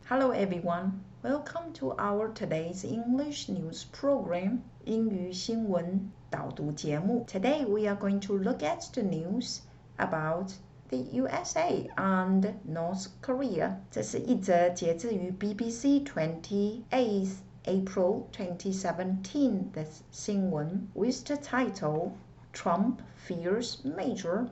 Hello everyone, welcome to our today's English news program, 英语新闻导读节目. Today we are going to look at the news about the USA and North Korea. 这是一则截自于 BBC 28th April 2017 的新闻 with the title Trump fears major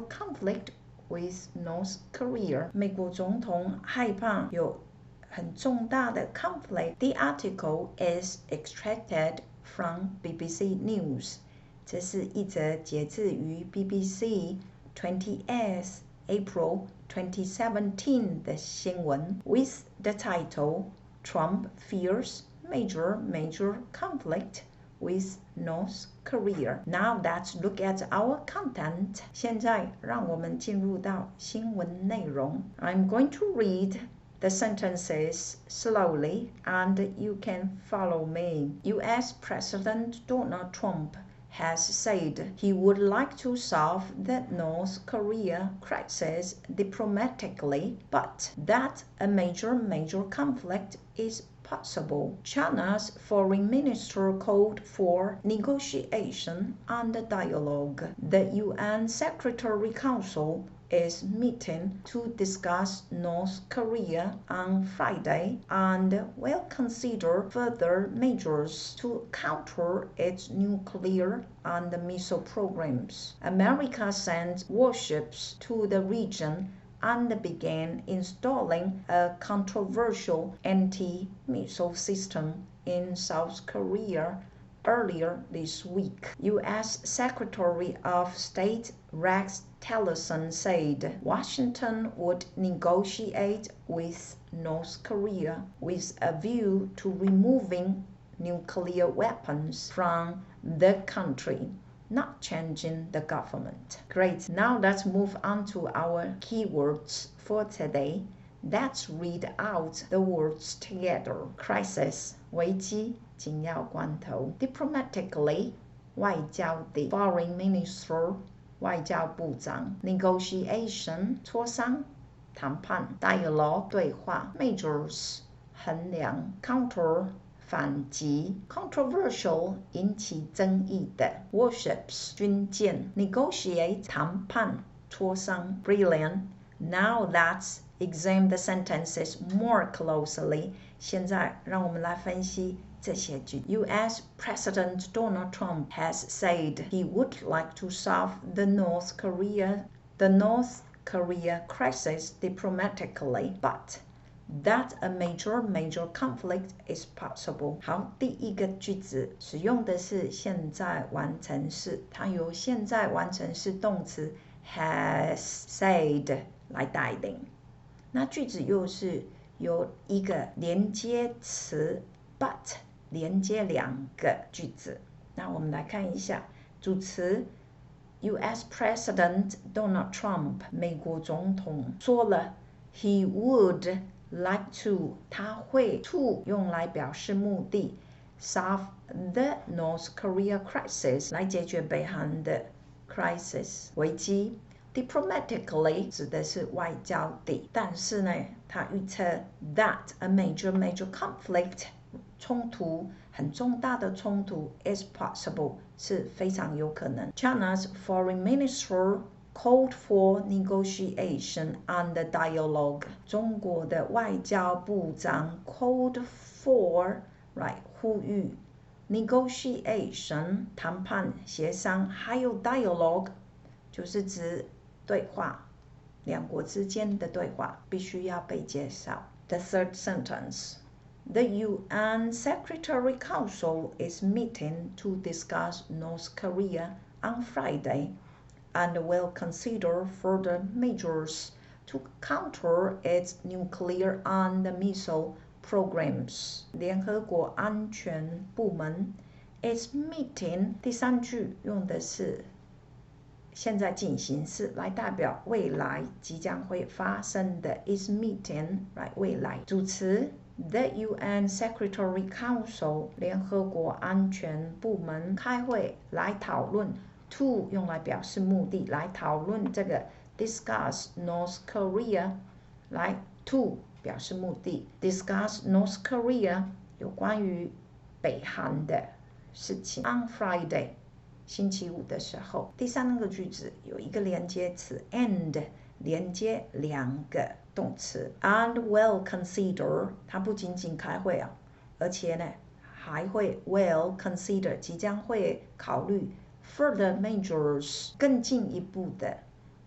conflict with North Korea. 美国总统害怕有很重大的 conflict. The article is extracted from BBC News. 这是一则截自于 BBC 28th April 2017 的新闻 with the title Trump fears major conflict with North Korea. Now let's look at our content. 现在让我们进入到新闻内容 I'm going to read the sentences slowly and you can follow me. US President Donald Trump has said he would like to solve the North Korea crisis diplomatically, but that a major conflict is possible. China's foreign minister called for negotiation and dialogue. The UN Secretary Council is meeting to discuss North Korea on Friday and will consider further measures to counter its nuclear and missile programs. America sent warships to the region and began installing a controversial anti-missile system in South Korea earlier this week. U.S. Secretary of State Rex Tillerson said Washington would negotiate with North Korea with a view to removing nuclear weapons from the country, not changing the government. Great, now let's move on to our keywords for today. Let's read out the words together. Crisis, 危机紧要关头 Diplomatically, 外交的 Foreign Minister, 外交部长 Negotiation, 磋商谈判 Dialogue, 对话 Measures, 衡量 Counter, 反击 Controversial, 引起争议的 Warships, 军舰 Negotiate, 谈判磋商 Brilliant. Now let's examine the sentences more closely. 现在让我们来分析这些句 US President Donald Trump has said he would like to solve the North Korea crisis diplomatically, but that a major conflict is possible. 好，第一个句子使用的是现在完成式，它由现在完成式动词 has said 来带领。那句子又是由一个连接词 but 连接两个句子。那我们来看一下主词 US President Donald Trump 美国总统说了 he would like to 他会 to 用来表示目的 solve the North Korea crisis 来解决北韩的 crisis 危机。Diplomatically 指的是外交的，但是呢，他预测 that a major conflict 冲突很重大的冲突 is possible 是非常有可能。China's foreign minister called for negotiation and dialogue. 中国的外交部长 called for 呼吁 negotiation 谈判协商，还有 dialogue 就是指对话，两国之间的对话必须要被介绍。The third sentence. The UN Secretary Council is meeting to discuss North Korea on Friday and will consider further measures to counter its nuclear and missile programs. 联合国安全部门 is meeting 第三句用的是现在进行式来代表未来即将会发生的 is meeting 未来主词 The UN Secretary Council 联合国安全部门开会来讨论 to 用来表示目的来讨论这个 discuss North Korea 来 to 表示目的。Discuss North Korea 有关于北韩的事情。On Friday 星期五的时候。第三个句子有一个连接词 and 连接两个动词 and will consider 它不仅仅开会而且呢还会 will consider 即将会考虑 further measures 更进一步的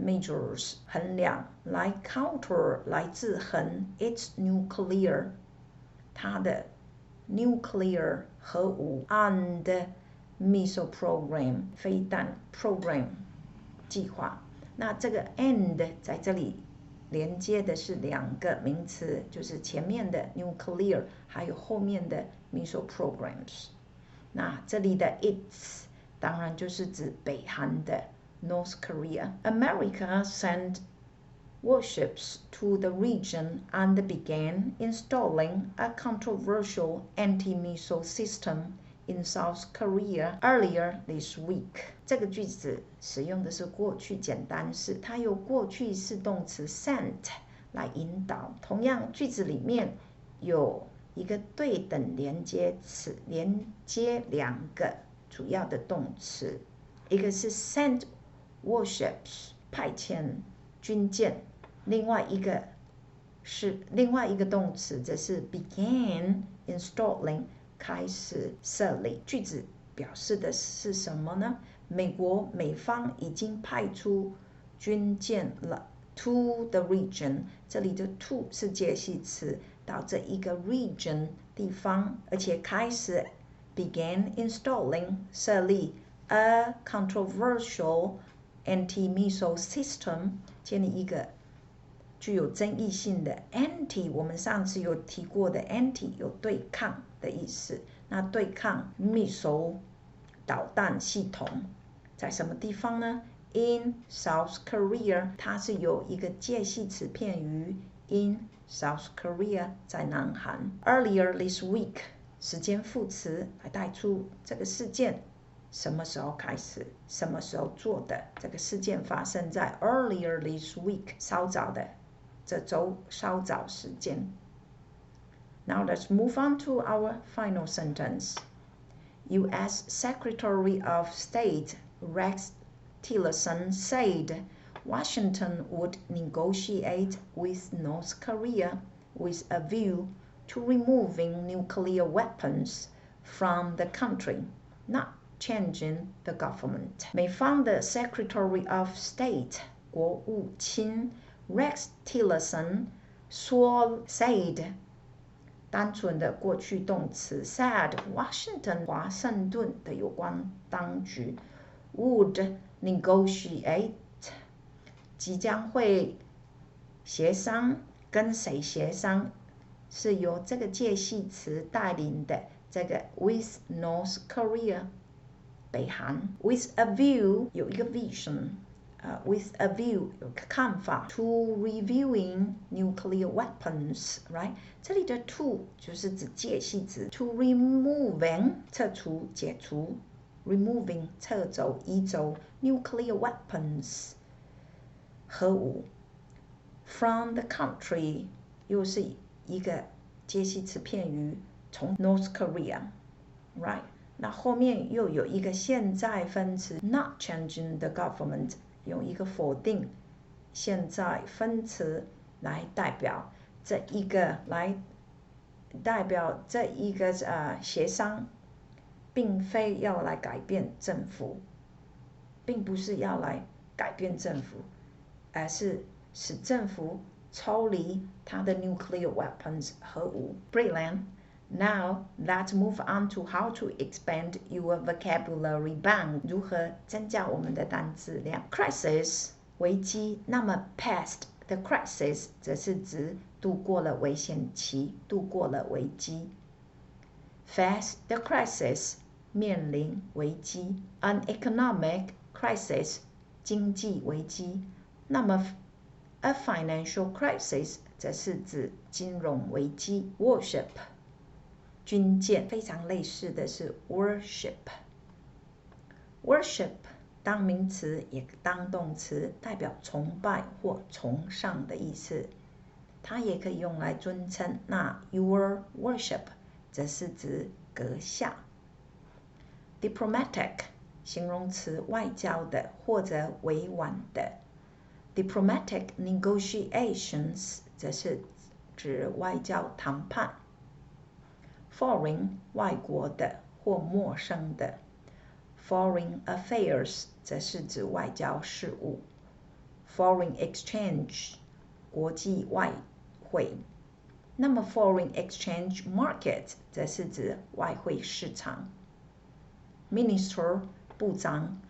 measures 衡量来 counter 来制衡 its nuclear 它的 nuclear 核武 and missile program 飞弹 program 计划。那这个 and 在这里连接的是两个名词，就是前面的 nuclear 还有后面的 missile programs。那这里的 its 当然就是指北韩的 North Korea. America sent warships to the region and began installing a controversial anti-missile system in South Korea earlier this week. 这个句子使用的是过去简单式，它由过去式动词 sent 来引导。同样，句子里面有一个对等连接词，连接两个主要的动词，一个是 sent warships 派遣军舰，另外一个动词则是 began installing 开始设立。句子表示的是什么呢？美方已经派出军舰了 to the region， 这里的 to 是介系词，到这一个 region 地方，而且开始 began installing 设立 a controversial anti-missile system 建立一个具有争议性的 anti， 我们上次有提过的 anti 有对抗的意思，那对抗 missile 导弹系统在什么地方呢？ In South Korea， 它是有一个介系词片语 in South Korea 在南韩。Earlier this week 时间副词来带出这个事件什么时候开始，什么时候做的。这个事件发生在 earlier this week 稍早的这周稍早时间。Now let's move on to our final sentence. U.S. Secretary of State Rex Tillerson said Washington would negotiate with North Korea with a view to removing nuclear weapons from the country, not changing the government. 美方的 Secretary of State 国务卿 Rex Tillerson 说 said 单纯的过去动词 said Washington 华盛顿的有关当局 would negotiate 即将会协商，跟谁协商？是由这个介系词带领的这个 with North Korea 北韩 with a view 有一个 vision with a view 有个看法 to reviewing nuclear weapons right 这里的 to 就是指介系词 to removing 撤除解除 removing 撤走移走 nuclear weapons 核武 from the country 又是一个介系词片语从 North Korea right 那后面又有一个现在分词 not changing the government 用一个否定现在分词来代表这一个协商并非要来改变政府并不是要来改变政府而是使政府抽离它的 nuclear weapons 核武 Brilliant Now, let's move on to how to expand your vocabulary bank. 如何增加我们的单词量 Crisis 危机，那么 past the crisis 则是指度过了危险期，度过了危机。Face the crisis 面临危机 An economic crisis 经济危机，那么 a financial crisis 则是指金融危机。Worship军舰非常类似的是 worship 当名词也当动词，代表崇拜或崇尚的意思。它也可以用来尊称。那 Your Worship 则是指阁下。Diplomatic 形容词，外交的或者委婉的。Diplomatic negotiations 则是指外交谈判。Foreign 外国的或陌生的。Foreign affairs 则是指外交事务。Foreign exchange 国际外汇。那么 Foreign exchange market 则是指外汇市场。Minister 部长、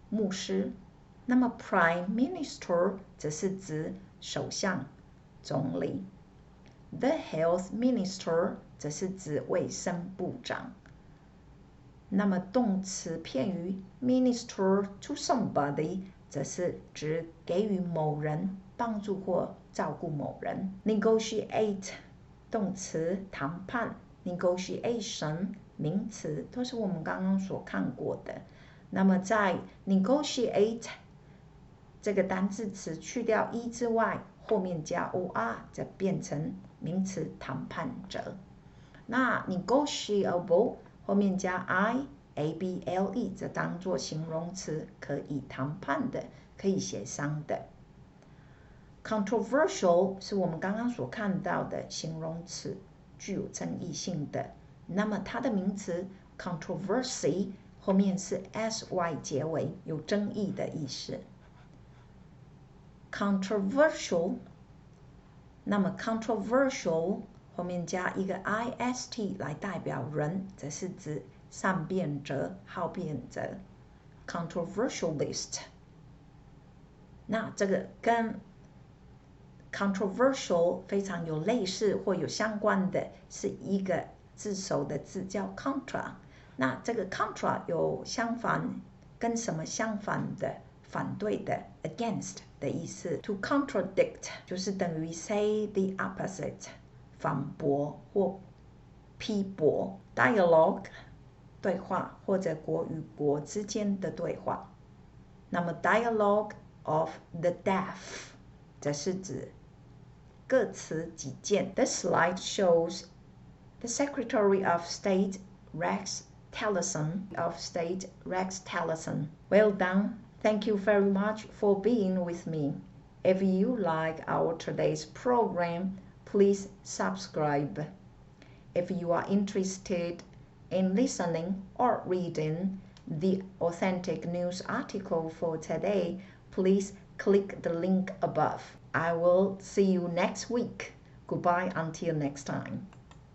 牧师。那么 Prime Minister 则是指首相、总理。The Health Minister 则是指卫生部长。那么动词片语 minister to somebody 则是指给予某人帮助或照顾某人。Negotiate 动词谈判。Negotiation 名词，都是我们刚刚所看过的。那么在 negotiate 这个单字词去掉一之外，后面加 or 则变成名词谈判者。那 negotiable 后面加 able 则当作形容词，可以谈判的，可以协商的。Controversial 是我们刚刚所看到的形容词，具有争议性的。那么它的名词 controversy 后面是 sy 结尾，有争议的意思。Controversial 那么 controversial 后面加一个 ist 来代表人，则是指善辩者、好辩者。Controversialist 那这个跟 controversial 非常有类似或有相关的是一个字首的字叫 contra。那这个 contra 有相反，跟什么相反的？反对的 against 的意思。To contradict 就是等于 say the opposite， 反驳或批驳。Dialogue 对话或者国与国之间的对话。那么 dialogue of the deaf 则是指各持己见。The slide shows the Secretary of State Rex Tillerson. Well done. Thank you very much for being with me. If you like our today's program, please subscribe. If you are interested in listening or reading the authentic news article for today, please click the link above. I will see you next week. Goodbye until next time.